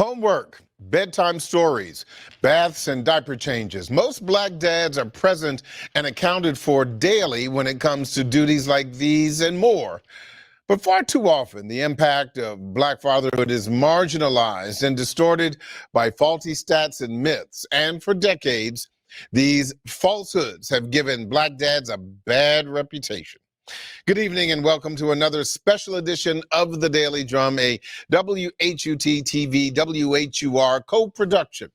Homework, bedtime stories, baths and diaper changes. Most black dads are present and accounted for daily when it comes to duties like these and more. But far too often, the impact of black fatherhood is marginalized and distorted by faulty stats and myths. And for decades, these falsehoods have given black dads a bad reputation. Good evening and welcome to another special edition of The Daily Drum, a WHUT-TV, WHUR co-production.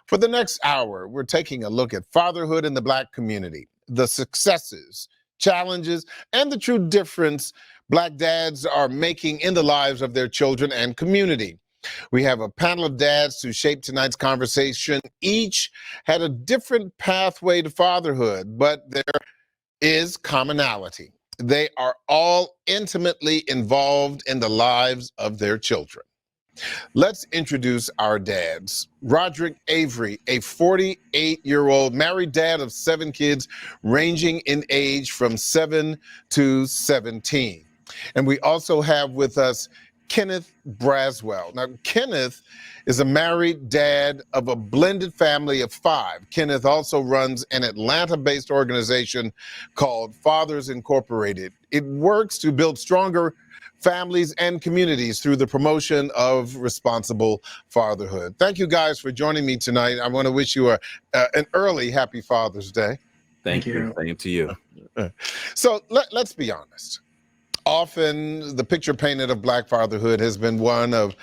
For the next hour, we're taking a look at fatherhood in the black community, the successes, challenges, and the true difference black dads are making in the lives of their children and community. We have a panel of dads to shape tonight's conversation. Each had a different pathway to fatherhood, but there is commonality. They are all intimately involved in the lives of their children. Let's introduce our dads. Roderick Avery, a 48-year-old married dad of 7 kids, ranging in age from 7 to 17. And we also have with us Kenneth Braswell. Now, Kenneth is a married dad of a blended family of 5. Kenneth also runs an Atlanta-based organization called Fathers Incorporated. It works to build stronger families and communities through the promotion of responsible fatherhood. Thank you guys for joining me tonight. I want to wish you an early happy Father's Day. Thank you. Same to you. So let's be honest. Often the picture painted of black fatherhood has been one of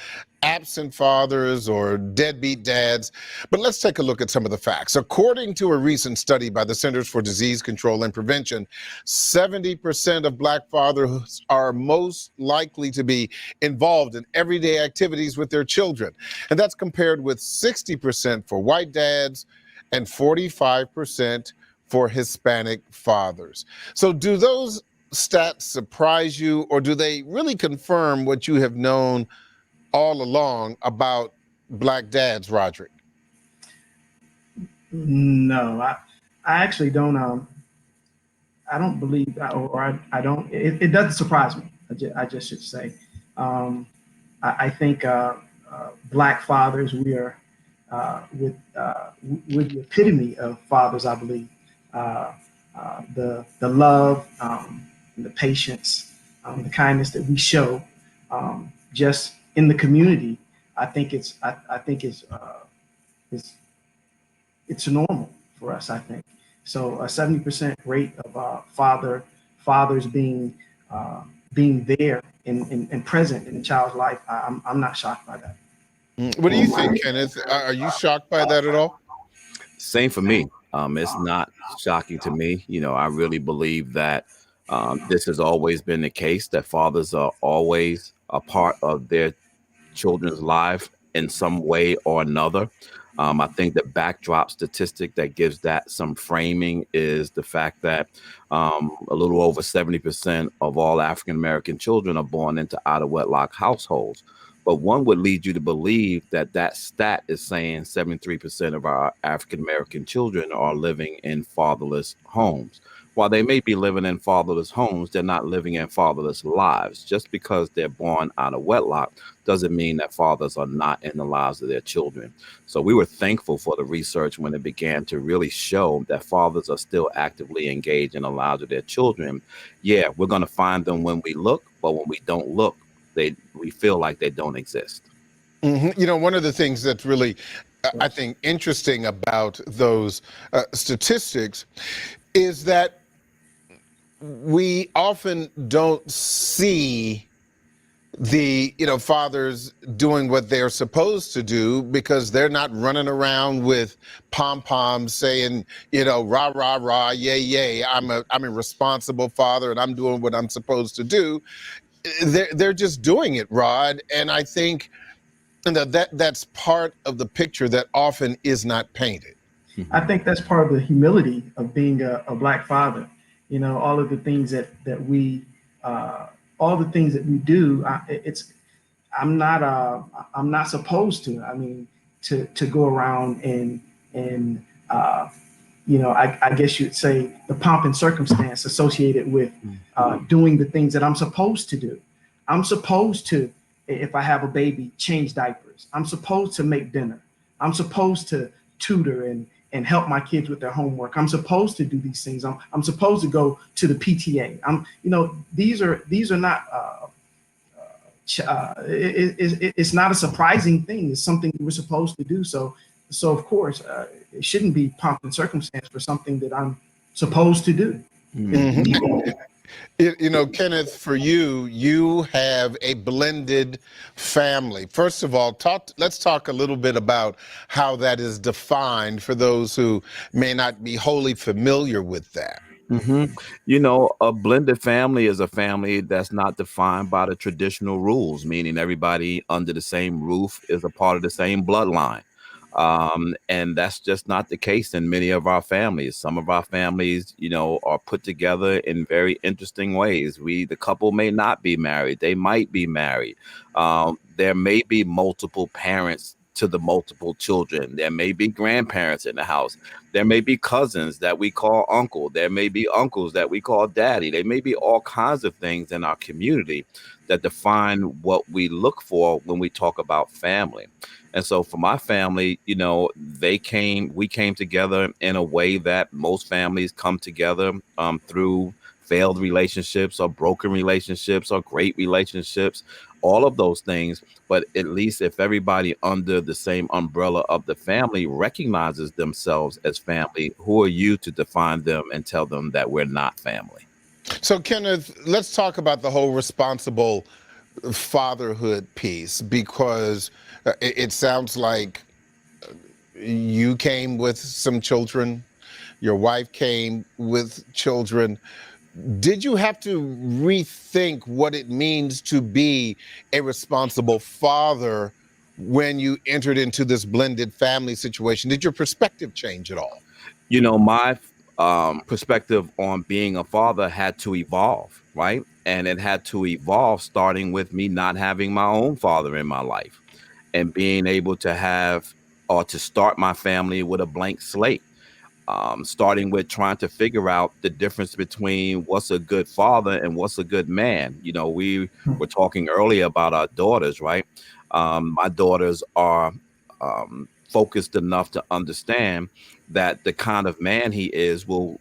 absent fathers or deadbeat dads. But let's take a look at some of the facts. According to a recent study by the Centers for Disease Control and Prevention, 70% of black fathers are most likely to be involved in everyday activities with their children. And that's compared with 60% for white dads and 45% for Hispanic fathers. So do those stats surprise you, or do they really confirm what you have known all along about black dads, Roderick? No, I actually don't. I don't believe, I don't. It doesn't surprise me. I just should say. I think black fathers, we're the epitome of fathers. I believe the love. The patience, the kindness that we show, just in the community, I think it's normal for us. I think so. A 70% rate of fathers being there and present in the child's life. I'm not shocked by that. What do you think, Kenneth? Are you shocked by that at all? Same for me. It's not shocking to me. You know, I really believe that. This has always been the case, that fathers are always a part of their children's life in some way or another. I think the backdrop statistic that gives that some framing is the fact that a little over 70% of all African-American children are born into out-of-wedlock households. But one would lead you to believe that that stat is saying 73% of our African-American children are living in fatherless homes. While they may be living in fatherless homes, they're not living in fatherless lives. Just because they're born out of wedlock doesn't mean that fathers are not in the lives of their children. So we were thankful for the research when it began to really show that fathers are still actively engaged in the lives of their children. Yeah, we're going to find them when we look, but when we don't look, we feel like they don't exist. Mm-hmm. You know, one of the things that's really, I think, interesting about those statistics is that we often don't see the, fathers doing what they're supposed to do because they're not running around with pom-poms saying, rah, rah, rah, yay, yay, I'm a responsible father and I'm doing what I'm supposed to do. They're just doing it, Rod. And I think that's part of the picture that often is not painted. I think that's part of the humility of being a black father. All of the things that we do. I'm not supposed to. I mean, to go around and I guess you'd say the pomp and circumstance associated with doing the things that I'm supposed to do. I'm supposed to, if I have a baby, change diapers. chores. I'm supposed to make dinner. I'm supposed to tutor and help my kids with their homework. I'm supposed to do these things. I'm supposed to go to the PTA. These are not it's not a surprising thing. It's something we're supposed to do. So of course, it shouldn't be pomp and circumstance for something that I'm supposed to do. Mm-hmm. Kenneth, for you have a blended family. First of all, let's talk a little bit about how that is defined for those who may not be wholly familiar with that. A blended family is a family that's not defined by the traditional rules, meaning everybody under the same roof is a part of the same bloodline. And that's just not the case in many of our families. Some of our families, are put together in very interesting ways. The couple may not be married. They might be married. There may be multiple parents to the multiple children. There may be grandparents in the house. There may be cousins that we call uncle. There may be uncles that we call daddy. There may be all kinds of things in our community that define what we look for when we talk about family. And so for my family, we came together in a way that most families come together through failed relationships or broken relationships or great relationships, all of those things. But at least if everybody under the same umbrella of the family recognizes themselves as family, who are you to define them and tell them that we're not family? So, Kenneth, let's talk about the whole responsible fatherhood piece, because it sounds like you came with some children, your wife came with children. Did you have to rethink what it means to be a responsible father when you entered into this blended family situation? Did your perspective change at all? My perspective on being a father had to evolve, right? And it had to evolve starting with me not having my own father in my life and being able to have or to start my family with a blank slate. Starting with trying to figure out the difference between what's a good father and what's a good man. We were talking earlier about our daughters, right? My daughters are focused enough to understand that the kind of man he is will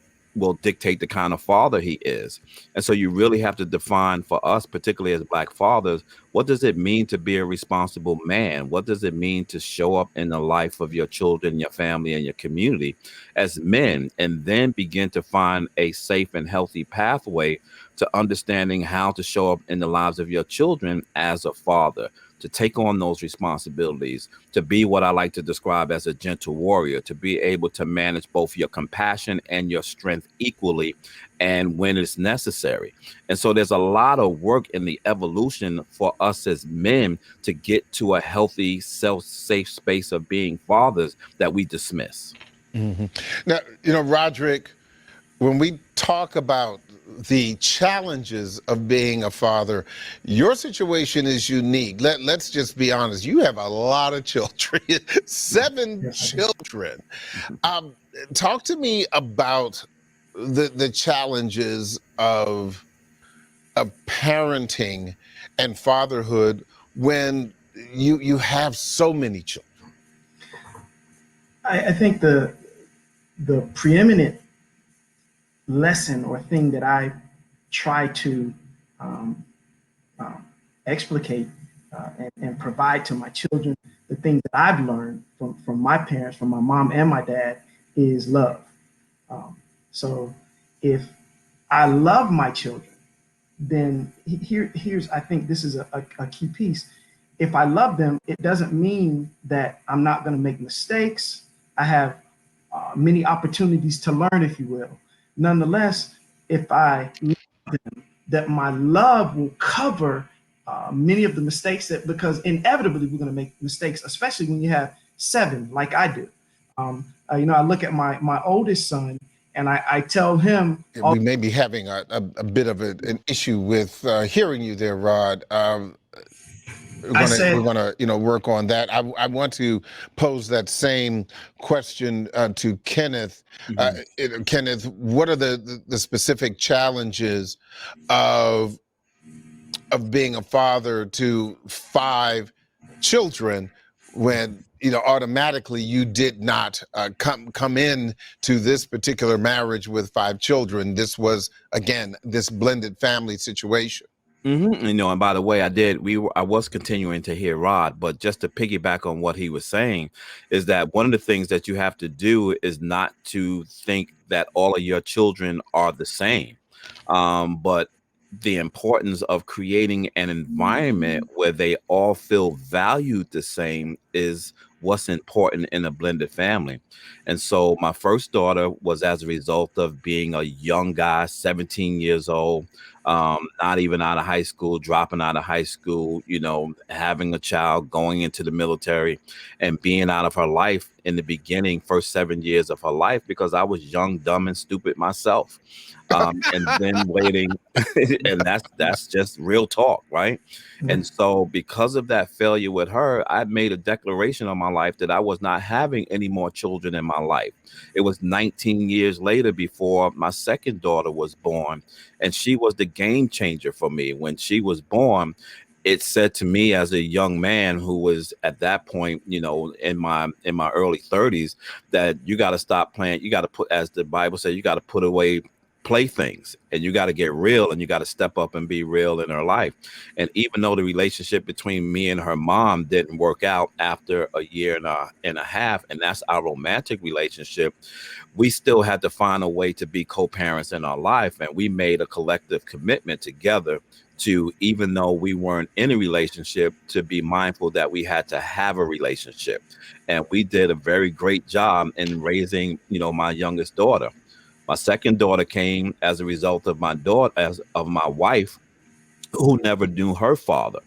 dictate the kind of father he is. And so you really have to define for us, particularly as Black fathers, what does it mean to be a responsible man? What does it mean to show up in the life of your children, your family, and your community as men, and then begin to find a safe and healthy pathway to understanding how to show up in the lives of your children as a father, to take on those responsibilities, to be what I like to describe as a gentle warrior, to be able to manage both your compassion and your strength equally and when it's necessary. And so there's a lot of work in the evolution for us as men to get to a healthy, safe space of being fathers that we dismiss. Mm-hmm. Now, Roderick, when we talk about the challenges of being a father, your situation is unique. Let's just be honest. You have a lot of children, 7 children. Talk to me about the challenges of parenting and fatherhood when you have so many children. I think the preeminent lesson or thing that I try to explicate and provide to my children, the things that I've learned from my parents, from my mom and my dad, is love. So if I love my children, then here's I think this is a key piece. If I love them, it doesn't mean that I'm not going to make mistakes. I have many opportunities to learn, if you will. Nonetheless, if I love them, that my love will cover many of the mistakes because inevitably we're going to make mistakes, especially when you have 7, like I do. I look at my oldest son and I tell him. We may be having a bit of an issue with hearing you there, Rod. We're gonna work on that. I want to pose that same question to Kenneth. Kenneth, what are the specific challenges of being a father to 5 children when automatically you did not come in to this particular marriage with 5 children. This was, again, this blended family situation. And by the way, I was continuing to hear Rod, but just to piggyback on what he was saying is that one of the things that you have to do is not to think that all of your children are the same. But the importance of creating an environment where they all feel valued the same is what's important in a blended family. And so my first daughter was as a result of being a young guy, 17 years old, not even out of high school, dropping out of high school, having a child, going into the military, and being out of her life in the beginning, first 7 years of her life, because I was young, dumb, and stupid myself. And then waiting, and that's just real talk, right? And so because of that failure with her, I made a declaration on my life that I was not having any more children in my life. It was 19 years later before my second daughter was born, and she was the game changer for me. When she was born, it said to me as a young man who was at that point, in my early 30s, that you got to stop playing. You got to put, as the Bible says, you got to put away playthings, and you got to get real, and you got to step up and be real in her life. And even though the relationship between me and her mom didn't work out after a year and a half, and that's our romantic relationship, we still had to find a way to be co-parents in our life. And we made a collective commitment together to, even though we weren't in a relationship, to be mindful that we had to have a relationship. And we did a very great job in raising, my youngest daughter. My second daughter came as a result of my wife, who never knew her father.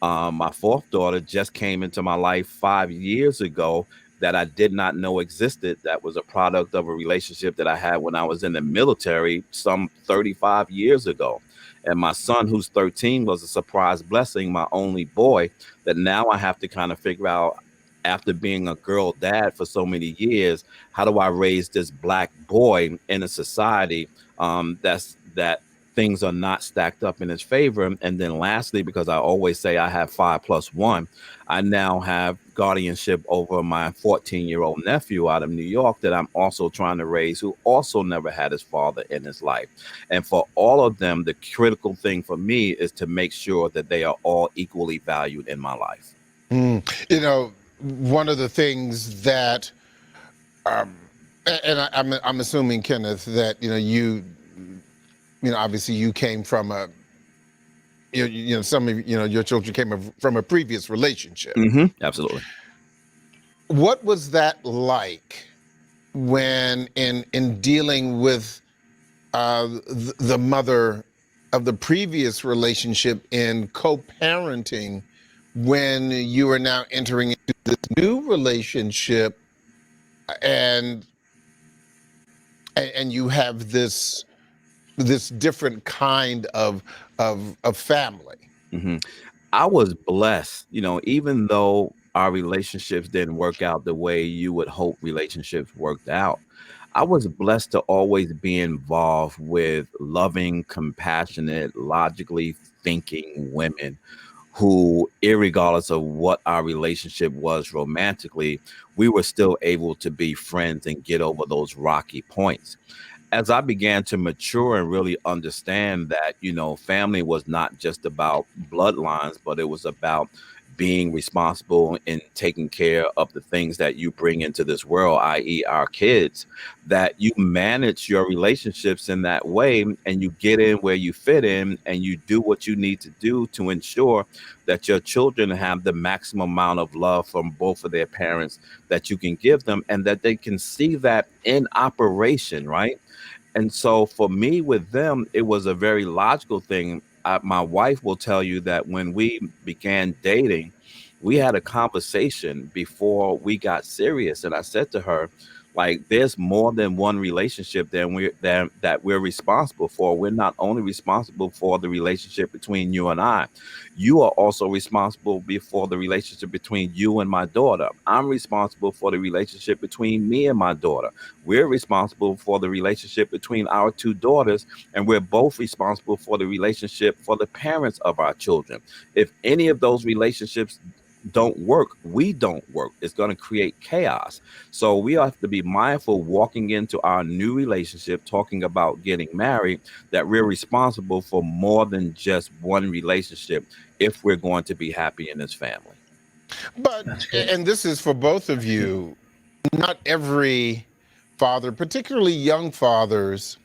My fourth daughter just came into my life 5 years ago that I did not know existed. That was a product of a relationship that I had when I was in the military some 35 years ago. And my son, who's 13, was a surprise blessing, my only boy, that now I have to kind of figure out, after being a girl dad for so many years, how do I raise this Black boy in a society that things are not stacked up in his favor? And then lastly, because I always say I have 5+1, I now have guardianship over my 14-year-old nephew out of New York that I'm also trying to raise, who also never had his father in his life. And for all of them, the critical thing for me is to make sure that they are all equally valued in my life. One of the things that, and I'm assuming, Kenneth, that you obviously you came from some of your children came from a previous relationship. Absolutely. What was that like when in dealing with the mother of the previous relationship in co-parenting, when you are now entering into this new relationship and you have this different kind of family? I was blessed, even though our relationships didn't work out the way you would hope relationships worked out. I was blessed to always be involved with loving, compassionate, logically thinking women who, irregardless of what our relationship was romantically, we were still able to be friends and get over those rocky points. As I began to mature and really understand that, family was not just about bloodlines, but it was about being responsible and taking care of the things that you bring into this world, i.e., our kids, that you manage your relationships in that way, and you get in where you fit in, and you do what you need to do to ensure that your children have the maximum amount of love from both of their parents that you can give them, and that they can see that in operation, right? And so for me with them, it was a very logical thing. My wife will tell you that when we began dating, we had a conversation before we got serious. And I said to her, like, there's more than one relationship that we're responsible for. We're not only responsible for the relationship between you and I. You are also responsible for the relationship between you and my daughter. I'm responsible for the relationship between me and my daughter. We're responsible for the relationship between our two daughters, and we're both responsible for the relationship for the parents of our children. If any of those relationships don't work, we don't work. It's going to create chaos. So we have to be mindful walking into our new relationship, talking about getting married, that we're responsible for more than just one relationship if we're going to be happy in this family. But, That's good. and this is for both of That's good. you, not every father, particularly young fathers,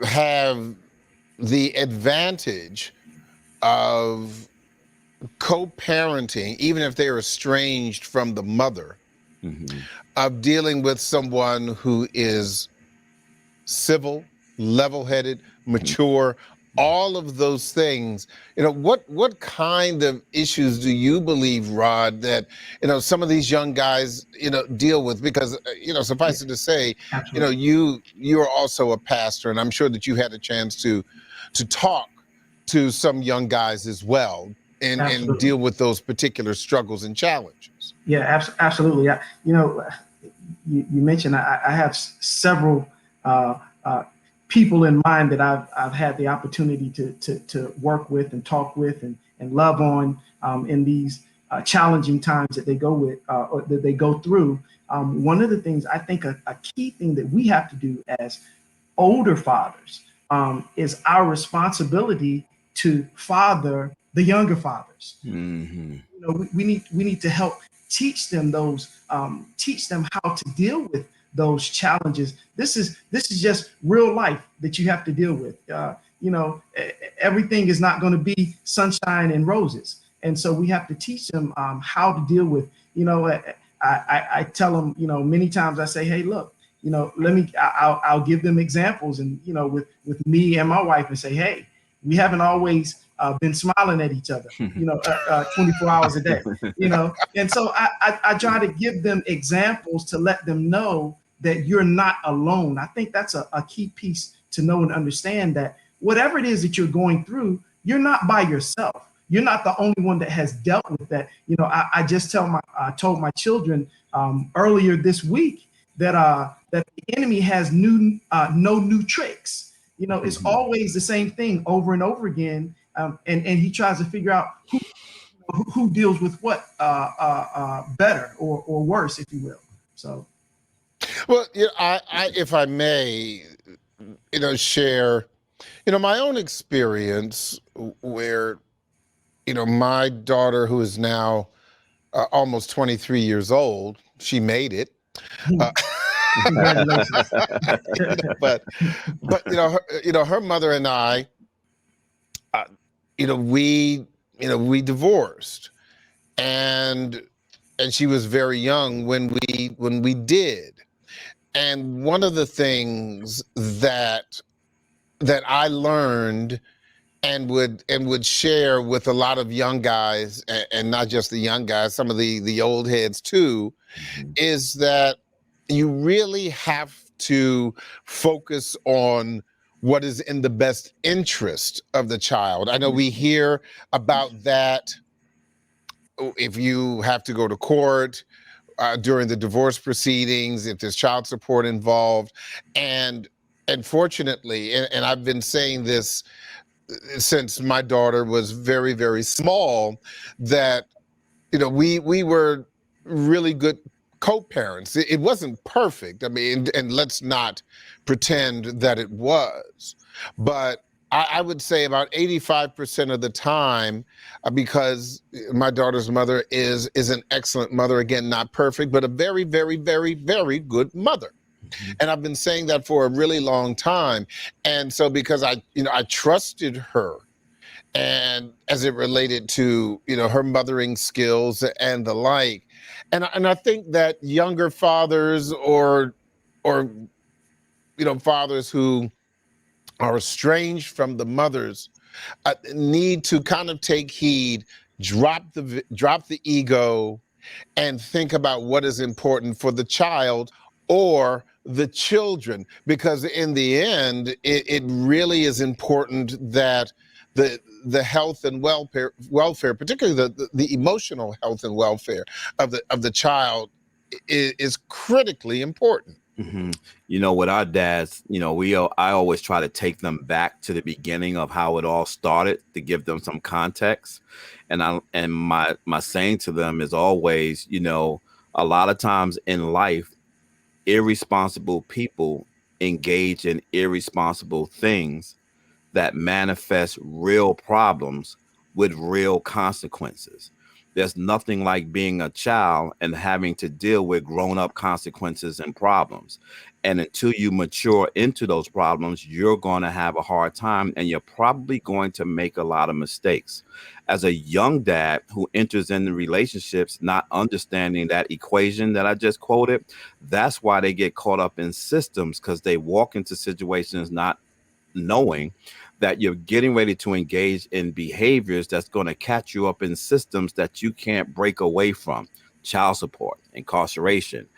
have the advantage of co-parenting, even if they're estranged from the mother, of dealing with someone who is civil, level-headed, mature, all of those things. What kind of issues do you believe, Rod, that some of these young guys deal with? Because suffice it to say, Absolutely. you are also a pastor, and I'm sure that you had a chance to talk to some young guys as well, and Absolutely. deal with those particular struggles and challenges. Yeah, absolutely. You mentioned I have several people in mind that I've had the opportunity to work with and talk with and love on in these challenging times that they go with or that they go through. One of the things I think a key thing that we have to do as older fathers is our responsibility to father the younger fathers. We need to help teach them teach them how to deal with those challenges. This is just real life that you have to deal with. Everything is not going to be sunshine and roses, and so we have to teach them how to deal with. I tell them, many times I say, hey, look, I'll give them examples, and with me and my wife, and say, hey, we haven't always been smiling at each other, 24 hours a day, and so I try to give them examples to let them know that you're not alone. I think that's a key piece to know and understand, that whatever it is that you're going through, you're not by yourself. You're not the only one that has dealt with that. I just told my children earlier this week that the enemy has no new tricks. It's always the same thing over and over again, and he tries to figure out who deals with what better or worse, if you will. So, well, I if I may, share, my own experience where, my daughter, who is now almost 23 years old, she made it. Congratulations. but her mother and I, we divorced, and she was very young when we did. And one of the things that I learned and would share with a lot of young guys, and not just the young guys, some of the old heads too, is that you really have to focus on what is in the best interest of the child. I know we hear about that if you have to go to court during the divorce proceedings, if there's child support involved. And fortunately, and I've been saying this since my daughter was very, very small, that we were really good co-parents. It wasn't perfect. I mean, and let's not pretend that it was, but I would say about 85% of the time, because my daughter's mother is an excellent mother. Again, not perfect, but a very, very, very, very good mother. And I've been saying that for a really long time. And so because I trusted her, and as it related to, her mothering skills and the like. And I think that younger fathers or fathers who are estranged from the mothers need to kind of take heed, drop the ego, and think about what is important for the child or the children, because in the end, it really is important that the health and welfare, particularly the emotional health and welfare of the child, is critically important. With our dads, I always try to take them back to the beginning of how it all started to give them some context. And my saying to them is always, you know, a lot of times in life, irresponsible people engage in irresponsible things that manifest real problems with real consequences. There's nothing like being a child and having to deal with grown-up consequences and problems. And until you mature into those problems, you're going to have a hard time and you're probably going to make a lot of mistakes. As a young dad who enters into relationships not understanding that equation that I just quoted, that's why they get caught up in systems, because they walk into situations not knowing that you're getting ready to engage in behaviors that's going to catch you up in systems that you can't break away from. Child support, incarceration,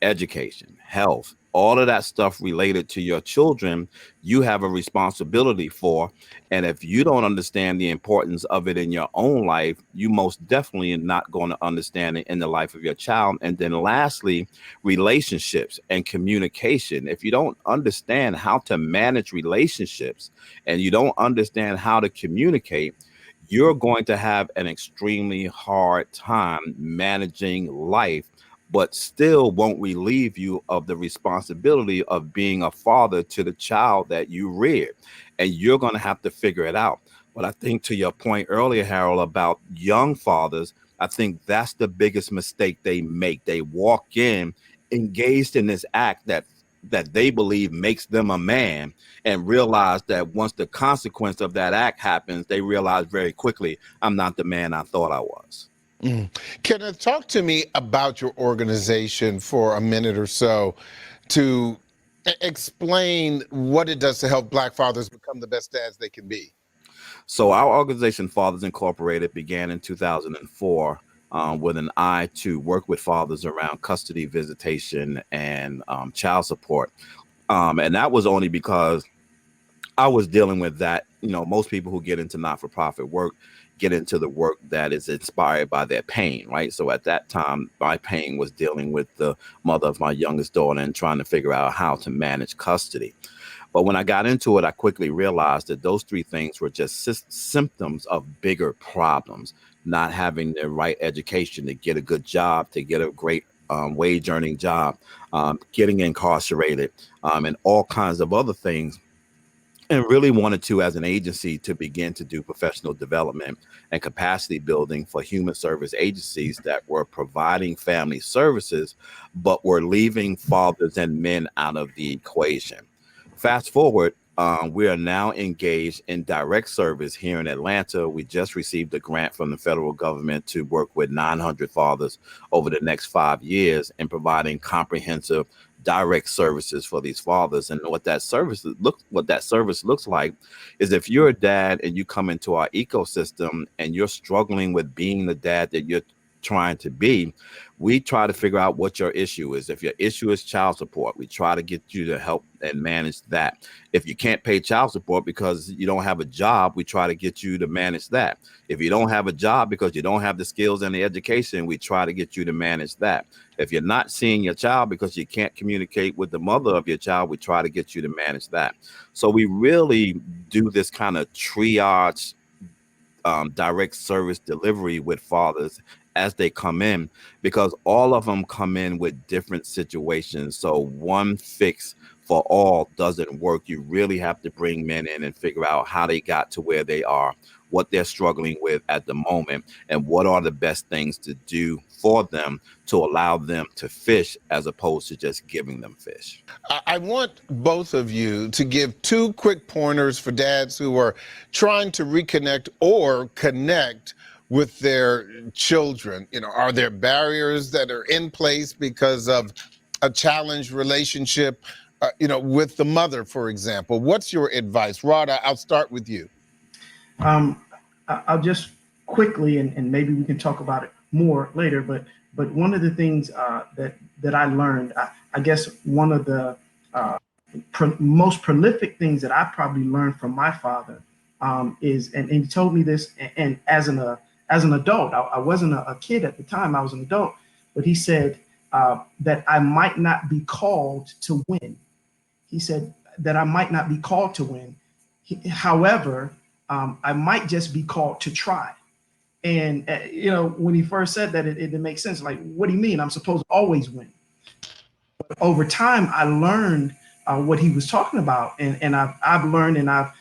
education, health, all of that stuff related to your children, you have a responsibility for. And if you don't understand the importance of it in your own life, you most definitely are not going to understand it in the life of your child. And then lastly, relationships and communication. If you don't understand how to manage relationships and you don't understand how to communicate, you're going to have an extremely hard time managing life, but still won't relieve you of the responsibility of being a father to the child that you reared. And you're going to have to figure it out. But I think to your point earlier, Harold, about young fathers, I think that's the biggest mistake they make. They walk in engaged in this act that they believe makes them a man, and realize that once the consequence of that act happens, they realize very quickly, I'm not the man I thought I was. Kenneth, talk to me about your organization for a minute or so to explain what it does to help Black fathers become the best dads they can be. So our organization, Fathers Incorporated, began in 2004 with an eye to work with fathers around custody, visitation, and child support. And that was only because I was dealing with that. You know, most people who get into not-for-profit work get into the work that is inspired by their pain, right? So at that time, my pain was dealing with the mother of my youngest daughter and trying to figure out how to manage custody. But when I got into it, I quickly realized that those three things were just symptoms of bigger problems. Not having the right education to get a good job, to get a great wage earning job, getting incarcerated, and all kinds of other things, and really wanted to, as an agency, to begin to do professional development and capacity building for human service agencies that were providing family services, but were leaving fathers and men out of the equation. Fast forward, we are now engaged in direct service here in Atlanta. We just received a grant from the federal government to work with 900 fathers over the next 5 years in providing comprehensive direct services for these fathers. And what that service looks like is, if you're a dad and you come into our ecosystem and you're struggling with being the dad that you're trying to be, we try to figure out what your issue is. If your issue is child support, we try to get you to help and manage that. If you can't pay child support because you don't have a job, we try to get you to manage that. If you don't have a job because you don't have the skills and the education, we try to get you to manage that. If you're not seeing your child because you can't communicate with the mother of your child, we try to get you to manage that. So we really do this kind of triage, direct service delivery with fathers as they come in, because all of them come in with different situations. So one fix for all doesn't work. You really have to bring men in and figure out how they got to where they are, what they're struggling with at the moment, and what are the best things to do for them to allow them to fish, as opposed to just giving them fish. I want both of you to give 2 quick pointers for dads who are trying to reconnect or connect with their children. You know, are there barriers that are in place because of a challenged relationship, with the mother, for example? What's your advice? Rod, I'll start with you. I'll just quickly, and maybe we can talk about it more later, but one of the things that I learned, I guess one of the most prolific things that I probably learned from my father is, and he told me this, and as an adult, I wasn't a kid at the time, I was an adult, but he said that I might not be called to win. He said that I might not be called to win. However, I might just be called to try. And when he first said that, it didn't make sense. Like, what do you mean? I'm supposed to always win? But over time, I learned what he was talking about, and I've learned, and I've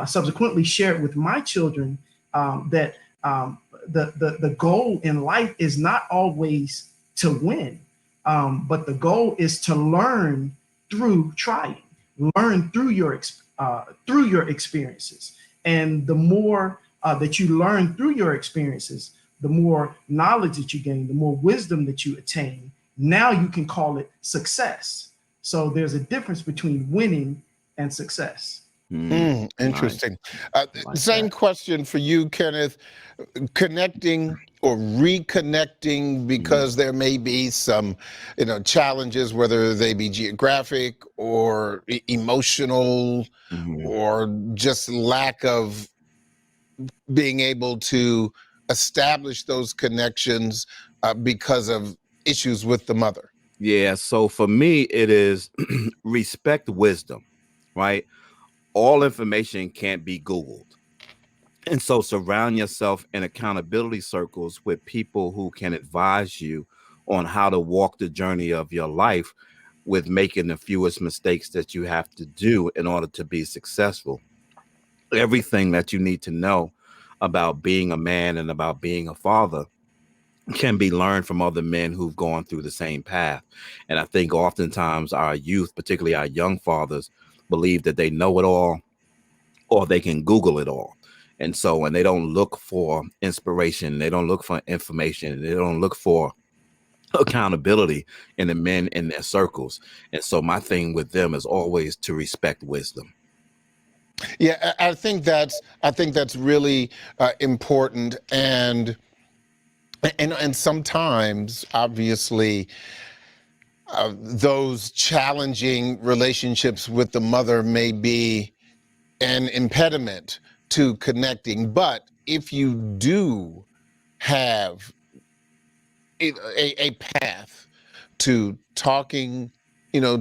subsequently shared with my children that the goal in life is not always to win, but the goal is to learn through trying, learn through your experiences, and the more that you learn through your experiences, the more knowledge that you gain, the more wisdom that you attain. Now you can call it success. So there's a difference between winning and success. Interesting. Like Same that. question for you, Kenneth. Connecting or reconnecting, because there may be some, challenges, whether they be geographic or emotional, Mhm. or just lack of being able to establish those connections because of issues with the mother. Yeah. So for me, it is respect wisdom, right? All information can't be Googled. And so surround yourself in accountability circles with people who can advise you on how to walk the journey of your life with making the fewest mistakes that you have to do in order to be successful. Everything that you need to know about being a man and about being a father can be learned from other men who've gone through the same path. And I think oftentimes our youth, particularly our young fathers, believe that they know it all or they can Google it all. And so, and they don't look for inspiration, they don't look for information, they don't look for accountability in the men in their circles. And so my thing with them is always to respect wisdom. Yeah, I think that's really important, and sometimes, obviously, those challenging relationships with the mother may be an impediment to connecting. But if you do have a path to talking,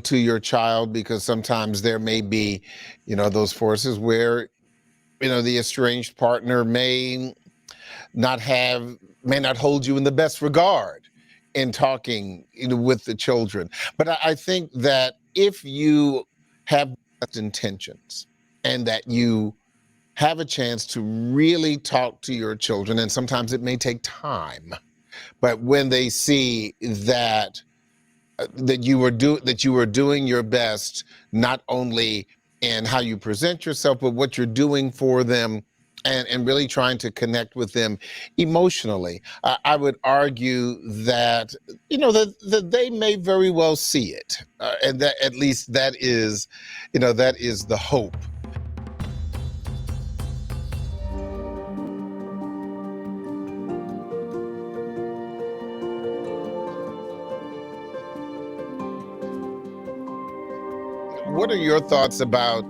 to your child, because sometimes there may be, those forces where, the estranged partner may not hold you in the best regard in talking, with the children. But I think that if you have best intentions, and that you have a chance to really talk to your children, and sometimes it may take time, but when they see that you were doing your best, not only in how you present yourself, but what you're doing for them, and really trying to connect with them emotionally. I would argue that, that they may very well see it, and that at least that is the hope. What are your thoughts about,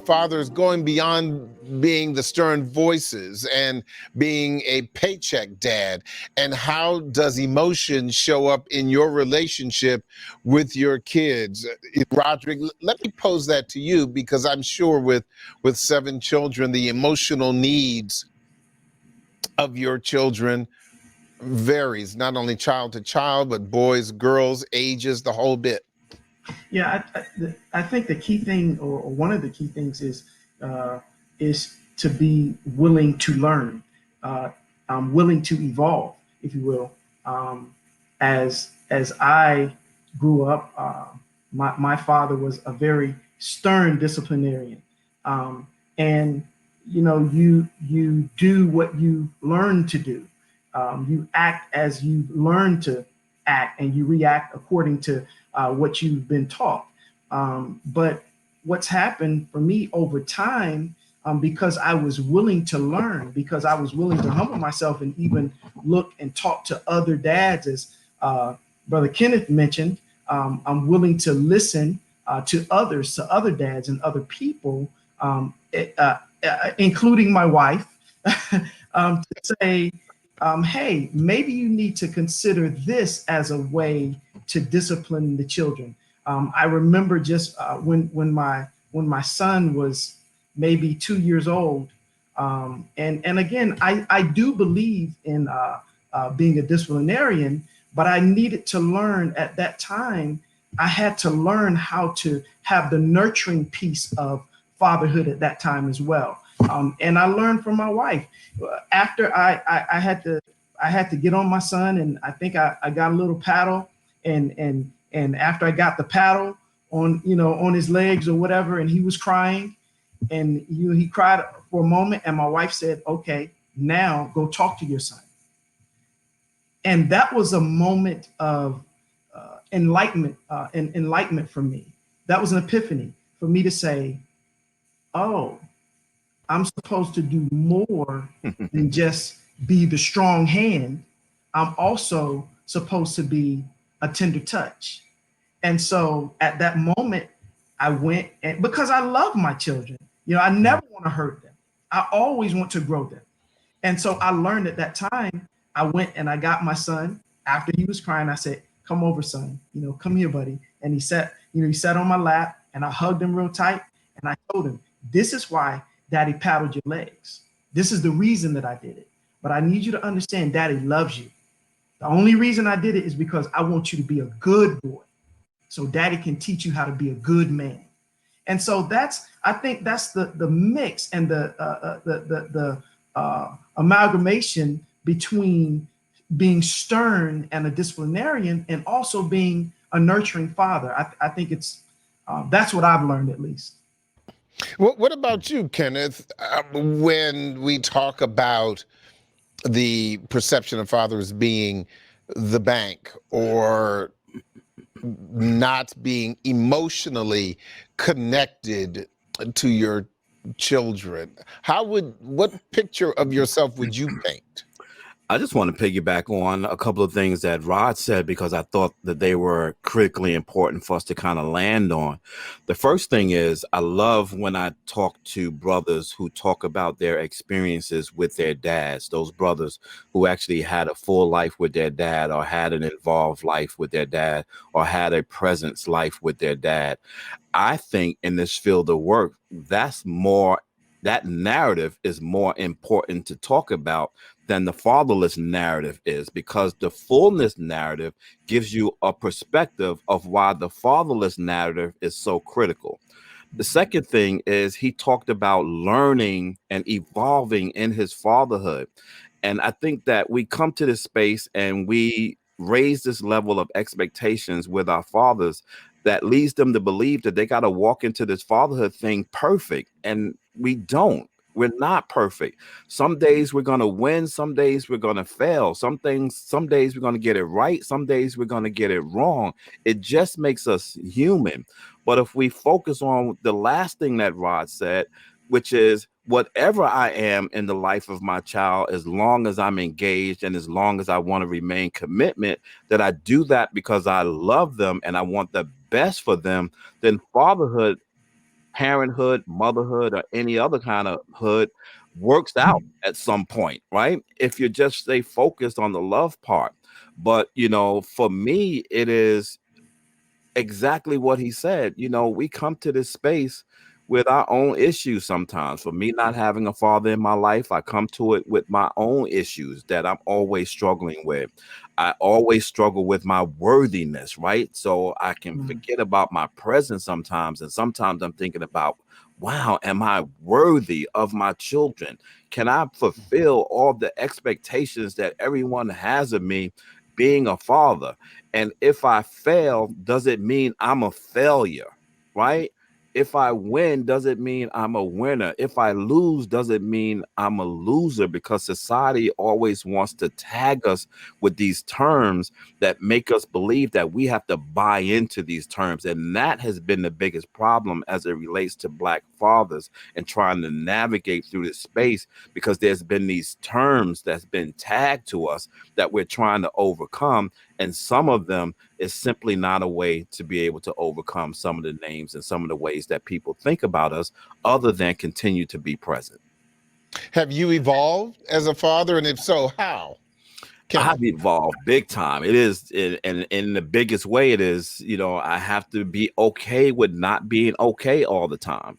fathers going beyond being the stern voices and being a paycheck dad? And how does emotion show up in your relationship with your kids? Roderick, let me pose that to you, because I'm sure with 7 children, the emotional needs of your children varies, not only child to child, but boys, girls, ages, the whole bit. Yeah, I think the key thing, or one of the key things, is to be willing to learn, uh, willing to evolve, if you will. As I grew up, my father was a very stern disciplinarian, and you do what you learn to do. You act as you learn to act, and you react according to what you've been taught. But what's happened for me over time, because I was willing to learn, because I was willing to humble myself and even look and talk to other dads, as Brother Kenneth mentioned, I'm willing to listen to others, to other dads and other people, including my wife, to say, hey, maybe you need to consider this as a way to discipline the children. I remember just when my son was maybe 2 years old, And again, I do believe in being a disciplinarian, but I needed to learn at that time. I had to learn how to have the nurturing piece of fatherhood at that time as well. And I learned from my wife. After I had to get on my son, and I think I got a little paddle, and after I got the paddle on on his legs or whatever, and he was crying, and he cried for a moment, and my wife said, "Okay, now go talk to your son." And that was a moment of enlightenment for me. That was an epiphany for me to say, "Oh, I'm supposed to do more than just be the strong hand. I'm also supposed to be a tender touch." And so at that moment, I went, and because I love my children, I never want to hurt them. I always want to grow them. And so I learned at that time. I went and I got my son after he was crying. I said, "Come over, son. Come here, buddy." And he sat on my lap, and I hugged him real tight. And I told him, "This is why Daddy paddled your legs. This is the reason that I did it. But I need you to understand, Daddy loves you. The only reason I did it is because I want you to be a good boy, so Daddy can teach you how to be a good man." And so I think that's the mix and the amalgamation between being stern and a disciplinarian, and also being a nurturing father. I think that's what I've learned, at least. What about you, Kenneth? When we talk about the perception of fathers being the bank, or not being emotionally connected to your children, what picture of yourself would you paint? I just want to piggyback on a couple of things that Rod said, because I thought that they were critically important for us to kind of land on. The first thing is, I love when I talk to brothers who talk about their experiences with their dads, those brothers who actually had a full life with their dad, or had an involved life with their dad, or had a presence life with their dad. I think in this field of work, that narrative is more important to talk about than the fatherless narrative is, because the fullness narrative gives you a perspective of why the fatherless narrative is so critical. The second thing is, he talked about learning and evolving in his fatherhood. And I think that we come to this space and we raise this level of expectations with our fathers that leads them to believe that they got to walk into this fatherhood thing perfect. And we don't. We're not perfect. Some days we're going to win. Some days we're going to fail. Some days we're going to get it right. Some days we're going to get it wrong. It just makes us human. But if we focus on the last thing that Rod said, which is, whatever I am in the life of my child, as long as I'm engaged and as long as I want to remain commitment, that I do that because I love them and I want the best for them, then fatherhood, parenthood, motherhood, or any other kind of hood works out at some point, right? If you just stay focused on the love part. But, for me, it is exactly what he said. We come to this space with our own issues sometimes. For me, not having a father in my life, I come to it with my own issues that I'm always struggling with. I always struggle with my worthiness, right? So I can forget about my presence sometimes. And sometimes I'm thinking about, wow, am I worthy of my children? Can I fulfill all the expectations that everyone has of me being a father? And if I fail, does it mean I'm a failure, right? If I win, does it mean I'm a winner? If I lose, does it mean I'm a loser? Because society always wants to tag us with these terms that make us believe that we have to buy into these terms. And that has been the biggest problem as it relates to Black fathers and trying to navigate through this space, because there's been these terms that's been tagged to us that we're trying to overcome. And some of them is simply not a way to be able to overcome some of the names and some of the ways that people think about us, other than continue to be present. Have you evolved as a father? And if so, how? I've evolved big time. It is, and in the biggest way, it is, I have to be okay with not being okay all the time.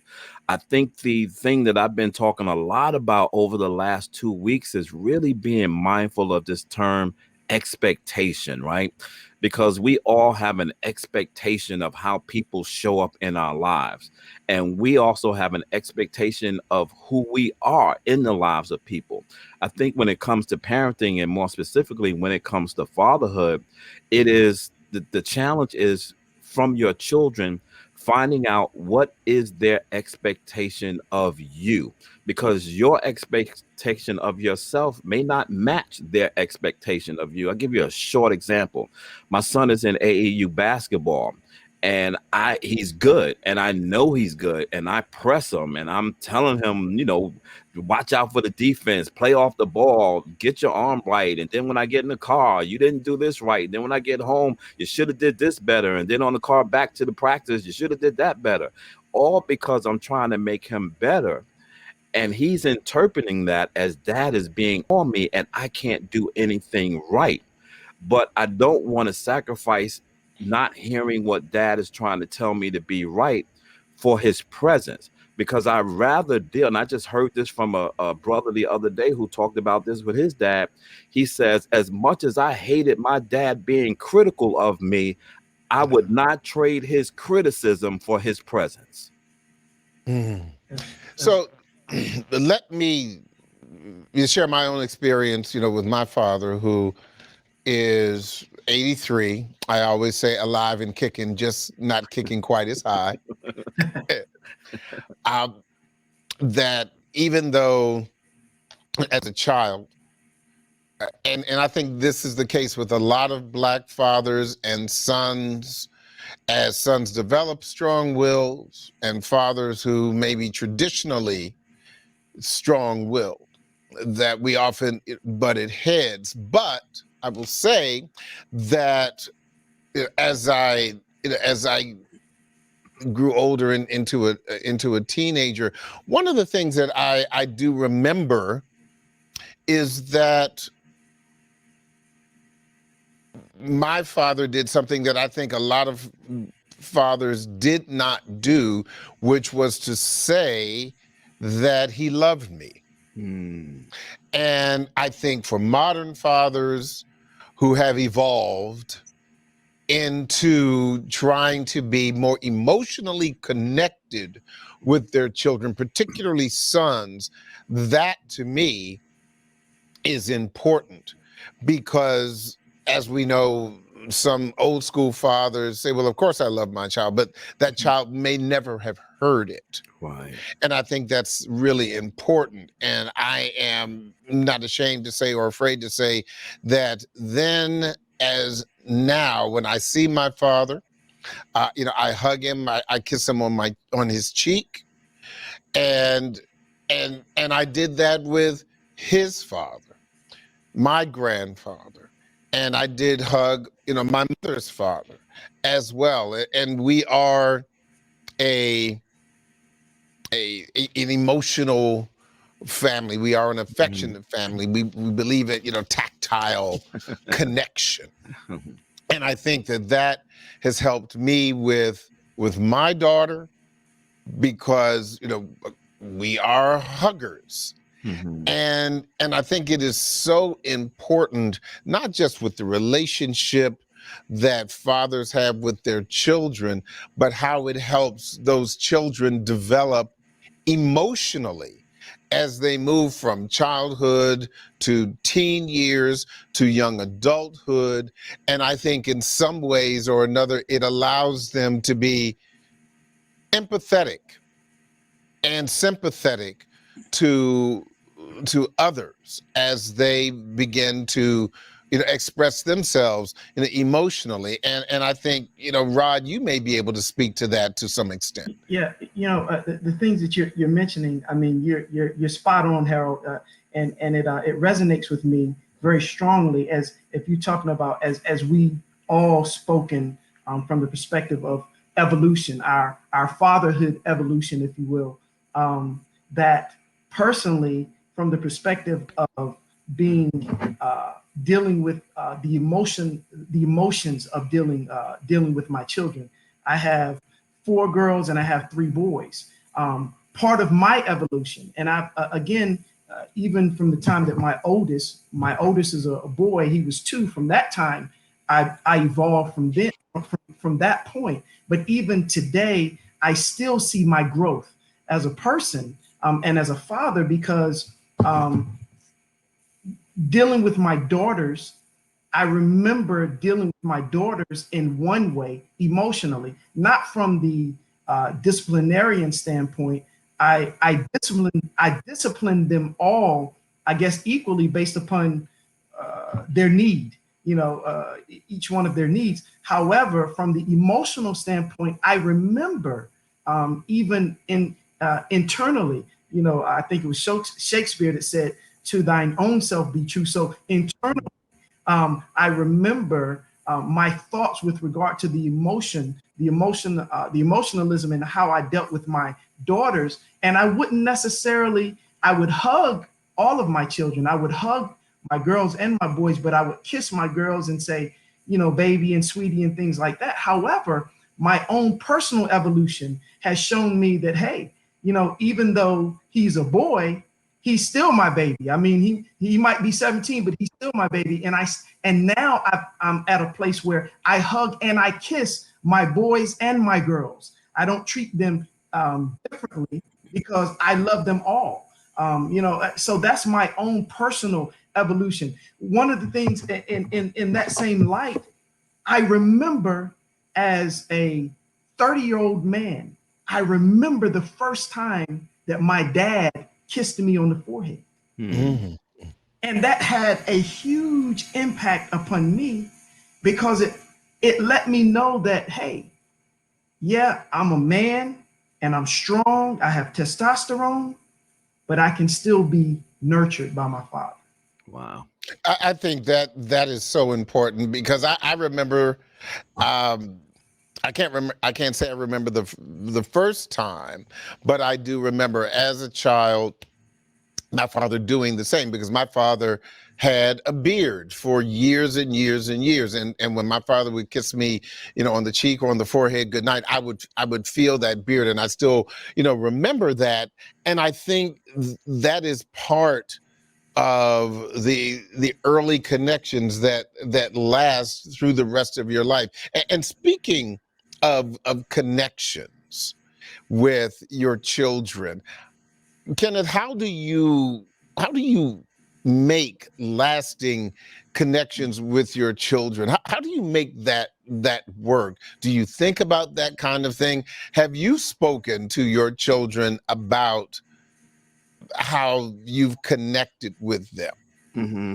I think the thing that I've been talking a lot about over the last 2 weeks is really being mindful of this term expectation, right? Because we all have an expectation of how people show up in our lives. And we also have an expectation of who we are in the lives of people. I think when it comes to parenting, and more specifically when it comes to fatherhood, it is the challenge is from your children finding out what is their expectation of you, because your expectation of yourself may not match their expectation of you. I'll give you a short example. My son is in AAU basketball, and he's good, and I know he's good, and I press him, and I'm telling him, watch out for the defense, play off the ball, get your arm right. And then when I get in the car, you didn't do this right. Then when I get home, you should have did this better. And then on the car back to the practice, you should have did that better. All because I'm trying to make him better. And he's interpreting that as dad is being on me and I can't do anything right. But I don't want to sacrifice not hearing what dad is trying to tell me to be right for his presence, because I rather deal. And I just heard this from a brother the other day who talked about this with his dad. He says, as much as I hated my dad being critical of me, I would not trade his criticism for his presence. So let me share my own experience, with my father, who is 83. I always say alive and kicking, just not kicking quite as high. That even though as a child, and I think this is the case with a lot of Black fathers and sons, as sons develop strong wills and fathers who may be traditionally strong-willed, that we often butted heads. But I will say that as I grew older and into a teenager, one of the things that I do remember is that my father did something that I think a lot of fathers did not do, which was to say that he loved me. And I think for modern fathers who have evolved into trying to be more emotionally connected with their children, particularly sons, that to me is important, because as we know, some old school fathers say, well, of course I love my child, but that child may never have heard it. Right. And I think that's really important. And I am not ashamed to say or afraid to say that then as now, when I see my father, I hug him, I kiss him on his cheek. And I did that with his father, my grandfather. And I did hug, my mother's father as well. And we are an emotional family. We are an affectionate family. We believe in, tactile connection. And I think that has helped me with my daughter, because, we are huggers. And I think it is so important, not just with the relationship that fathers have with their children, but how it helps those children develop emotionally as they move from childhood to teen years to young adulthood. And I think in some ways or another, it allows them to be empathetic and sympathetic to others as they begin to express themselves emotionally. And I think, Rod, you may be able to speak to that to some extent. Yeah, the things that you're mentioning, I mean, you're spot on, Harold, and it resonates with me very strongly, as if you're talking about as we all spoken from the perspective of evolution, our fatherhood evolution, if you will, that personally, from the perspective of being dealing with the emotions of dealing with my children. I have 4 girls and I have 3 boys. Part of my evolution, and I again, even from the time that my oldest is a boy, he was 2. From that time, I evolved from that point. But even today, I still see my growth as a person and as a father, because dealing with my daughters, I remember dealing with my daughters in one way emotionally, not from the disciplinarian standpoint. I disciplined them all, I guess, equally based upon their need, each one of their needs. However, from the emotional standpoint, I remember even internally, I think it was Shakespeare that said, "To thine own self be true." So internally, I remember my thoughts with regard to the emotionalism, and how I dealt with my daughters. And I wouldn't necessarily, I would hug all of my children. I would hug my girls and my boys, but I would kiss my girls and say, baby and sweetie and things like that. However, my own personal evolution has shown me that, hey, even though he's a boy, he's still my baby. I mean, he might be 17, but he's still my baby. And now I'm at a place where I hug and I kiss my boys and my girls. I don't treat them differently, because I love them all. So that's my own personal evolution. One of the things in that same light, I remember as a 30-year-old man, I remember the first time that my dad kissed me on the forehead. Mm-hmm. And that had a huge impact upon me, because it let me know that, hey, yeah, I'm a man and I'm strong. I have testosterone, but I can still be nurtured by my father. Wow. I think that is so important, because I remember, I can't say I remember the first time, but I do remember as a child my father doing the same, because my father had a beard for years and years and years. And when my father would kiss me, on the cheek or on the forehead, good night, I would feel that beard. And I still, remember that. And I think that is part of the early connections that last through the rest of your life. And speaking of connections with your children, Kenneth, how do you make lasting connections with your children? How do you make that work? Do you think about that kind of thing? Have you spoken to your children about how you've connected with them? hmm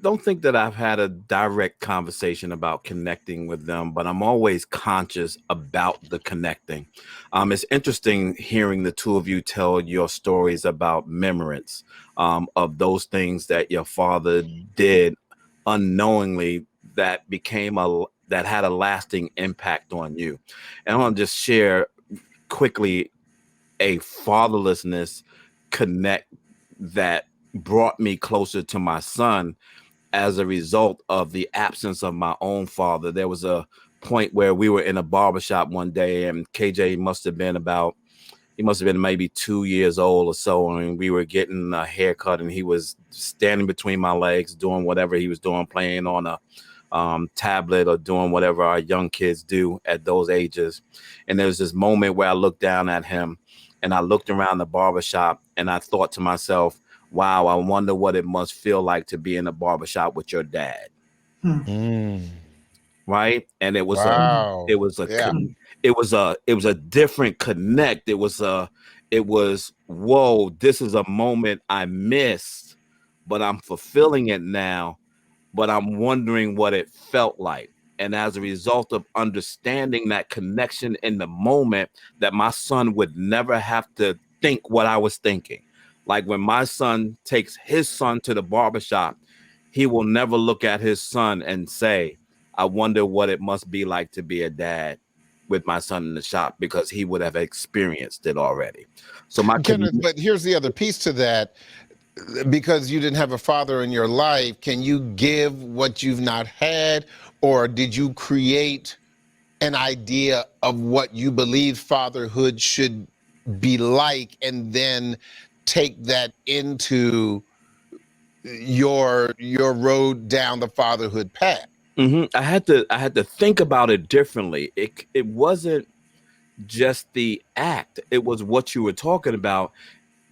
don't think that I've had a direct conversation about connecting with them, but I'm always conscious about the connecting. It's interesting hearing the two of you tell your stories about remembrance of those things that your father did unknowingly that had a lasting impact on you. And I want to just share quickly a fatherlessness connect that brought me closer to my son as a result of the absence of my own father. There was a point where we were in a barbershop one day, and KJ must have been maybe 2 years old or so, and we were getting a haircut, and he was standing between my legs doing whatever he was doing, playing on a tablet or doing whatever our young kids do at those ages. And there was this moment where I looked down at him, and I looked around the barbershop, and I thought to myself, wow, I wonder what it must feel like to be in a barbershop with your dad. Mm. Right. And it was Wow. Yeah. a different connect. It was, whoa, this is a moment I missed, but I'm fulfilling it now, but I'm wondering what it felt like. And as a result of understanding that connection in the moment, that my son would never have to think what I was thinking. Like when my son takes his son to the barbershop, he will never look at his son and say, I wonder what it must be like to be a dad with my son in the shop, because he would have experienced it already. So Kenneth, but here's the other piece to that. because you didn't have a father in your life, can you give what you've not had, or did you create an idea of what you believe fatherhood should be like, and then take that into your road down the fatherhood path? I had to think about it differently. It wasn't just the act; it was what you were talking about.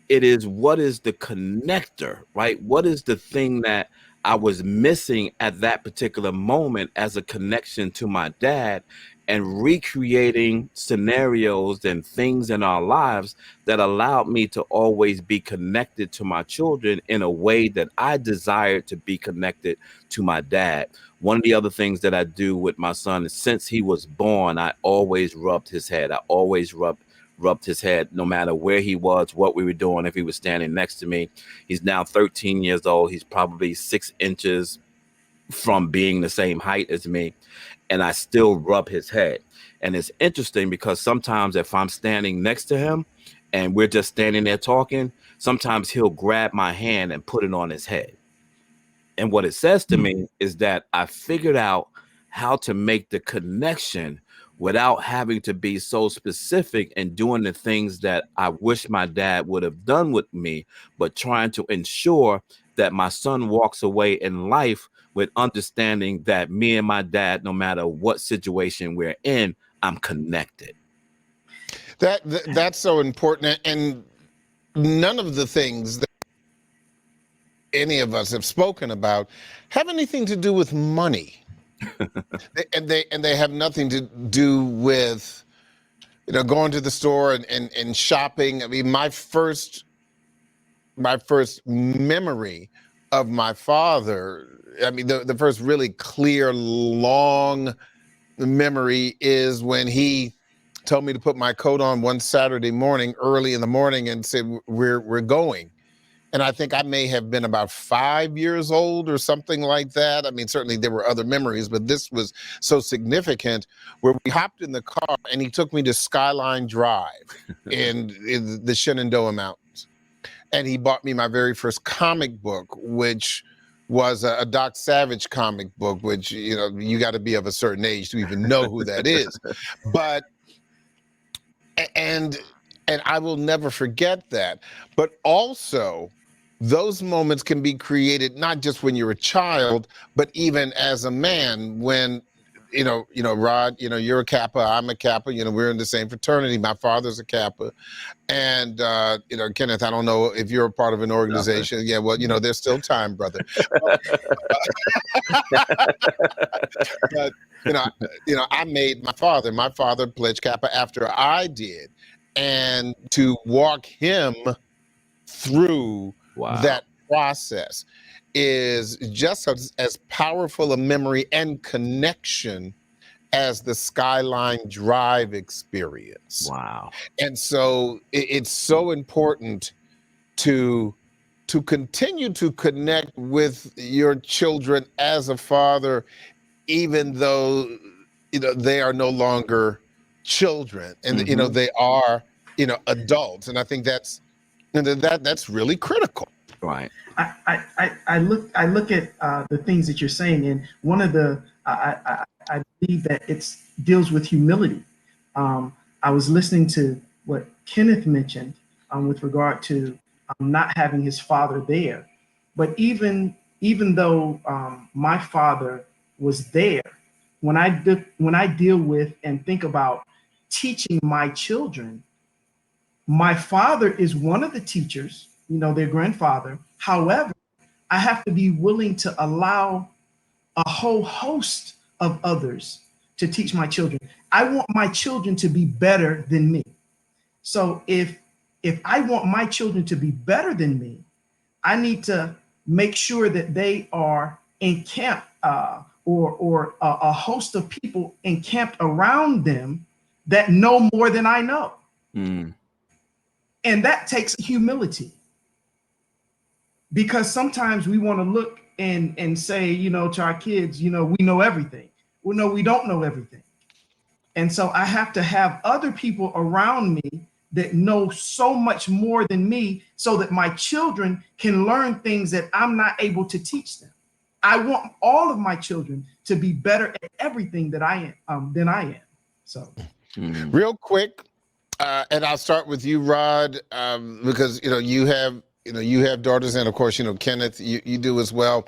It is, what is the connector, right? What is the thing that I was missing at that particular moment as a connection to my dad, and recreating scenarios and things in our lives that allowed me to always be connected to my children in a way that I desired to be connected to my dad. One of the other things that I do with my son is, since he was born, I always rubbed his head. I always rubbed his head, no matter where he was, what we were doing. If he was standing next to me, he's now 13 years old. He's probably 6 inches from being the same height as me, and I still rub his head. And it's interesting because sometimes if I'm standing next to him and we're just standing there talking, sometimes he'll grab my hand and put it on his head. And what it says to me is that I figured out how to make the connection without having to be so specific and doing the things that I wish my dad would have done with me, but trying to ensure that my son walks away in life with understanding that me and my dad, no matter what situation we're in, I'm connected. That's so important, and none of the things that any of us have spoken about have anything to do with money. and they have nothing to do with, going to the store and shopping. I mean, my first memory of my father, I mean, the first really clear, long memory is when he told me to put my coat on one Saturday morning, early in the morning, and said, we're going. And I think I may have been about 5 years old or something like that. I mean, certainly there were other memories, but this was so significant, where we hopped in the car and he took me to Skyline Drive in the Shenandoah Mountains. And he bought me my very first comic book, which was a Doc Savage comic book, which, you got to be of a certain age to even know who that is. But, and I will never forget that. But also, those moments can be created not just when you're a child, but even as a man, when, Rod, you're a Kappa, I'm a Kappa, we're in the same fraternity. My father's a Kappa. And, Kenneth, I don't know if you're a part of an organization. Yeah, well, there's still time, brother. But, I made my father pledged Kappa after I did. And to walk him through that process is just as powerful a memory and connection as the Skyline Drive experience. Wow. And so it's so important to continue to connect with your children as a father, even though, they are no longer children, and, they are, adults. And I think that's really critical. Right. I look at the things that you're saying, and one of the I believe that it deals with humility. I was listening to what Kenneth mentioned with regard to not having his father there, but even though my father was there, when I deal with and think about teaching my children, my father is one of the teachers, their grandfather. However, I have to be willing to allow a whole host of others to teach my children. I want my children to be better than me. So if I want my children to be better than me, I need to make sure that they are encamped or a host of people encamped around them that know more than I know. And that takes humility, because sometimes we want to look and say, to our kids, we know everything. Well, no, we don't know everything. And so I have to have other people around me that know so much more than me so that my children can learn things that I'm not able to teach them. I want all of my children to be better at everything that I am than I am. So, real quick, and I'll start with you, Rod, because you have daughters, and of course, Kenneth, you do as well.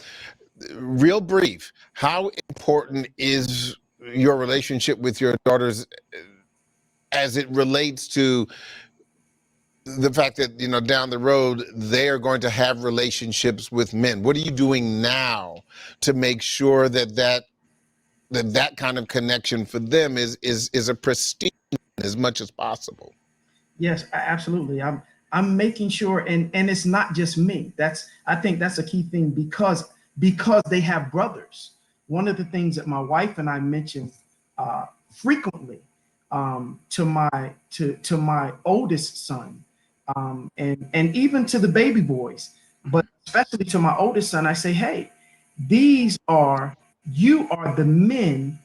Real brief, how important is your relationship with your daughters as it relates to the fact that down the road they are going to have relationships with men? What are you doing now to make sure that kind of connection for them is a pristine as much as possible? Yes, absolutely. I'm making sure, and it's not just me. I think that's a key thing because they have brothers. One of the things that my wife and I mention frequently to my oldest son, and even to the baby boys, but especially to my oldest son, I say, hey, you are the men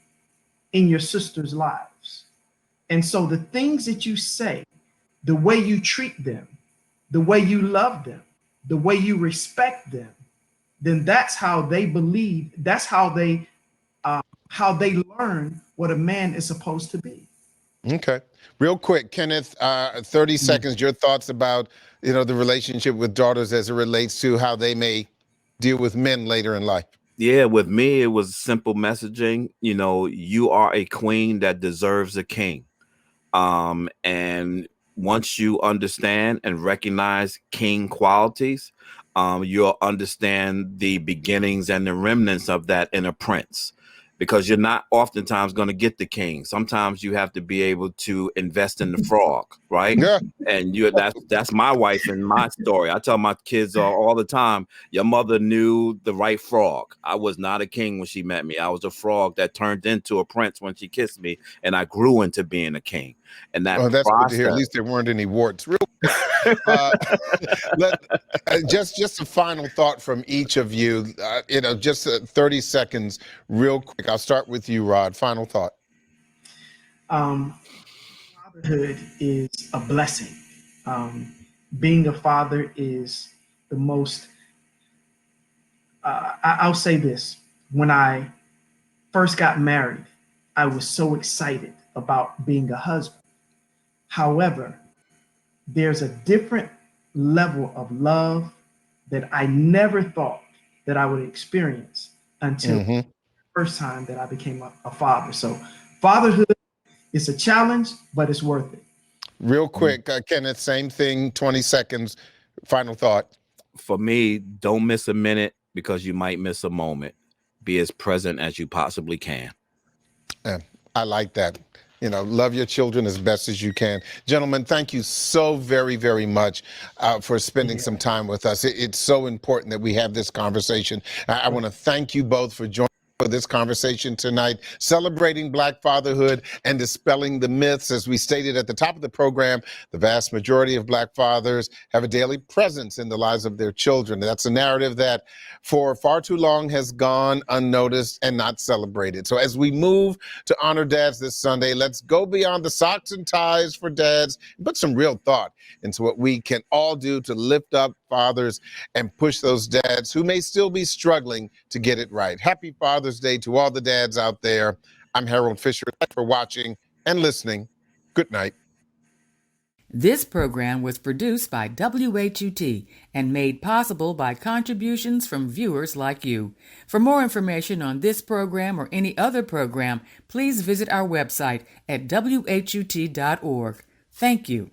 in your sister's lives. And so the things that you say, the way you treat them, the way you love them, the way you respect them, then that's how they believe. That's how they learn what a man is supposed to be. Okay. Real quick, Kenneth, 30 seconds, your thoughts about, the relationship with daughters as it relates to how they may deal with men later in life. Yeah, with me, it was simple messaging. You are a queen that deserves a king. And once you understand and recognize king qualities, you'll understand the beginnings and the remnants of that in a prince, because you're not oftentimes going to get the king. Sometimes you have to be able to invest in the frog, right? Yeah. And that's my wife and my story. I tell my kids all the time, your mother knew the right frog. I was not a king when she met me. I was a frog that turned into a prince when she kissed me, and I grew into being a king. And that that's process, good to hear. At least there weren't any warts. Real just a final thought from each of you. Just 30 seconds, real quick. I'll start with you, Rod. Final thought. Fatherhood is a blessing. Being a father is the most. I'll say this: when I first got married, I was so excited about being a husband. However, there's a different level of love that I never thought that I would experience until the first time that I became a father. So fatherhood is a challenge, but it's worth it. Real quick, Kenneth, same thing, 20 seconds. Final thought. For me, don't miss a minute because you might miss a moment. Be as present as you possibly can. Yeah, I like that. Love your children as best as you can. Gentlemen, thank you so very, very much for spending some time with us. It's so important that we have this conversation. I want to thank you both for joining for this conversation tonight, celebrating Black fatherhood and dispelling the myths. As we stated at the top of the program, the vast majority of Black fathers have a daily presence in the lives of their children. That's a narrative that for far too long has gone unnoticed and not celebrated. So as we move to honor dads this Sunday, let's go beyond the socks and ties for dads and put some real thought into what we can all do to lift up fathers and push those dads who may still be struggling to get it right. Happy Father's Day to all the dads out there. I'm Harold Fisher. Thanks for watching and listening. Good night. This program was produced by WHUT and made possible by contributions from viewers like you. For more information on this program or any other program, please visit our website at WHUT.org. Thank you.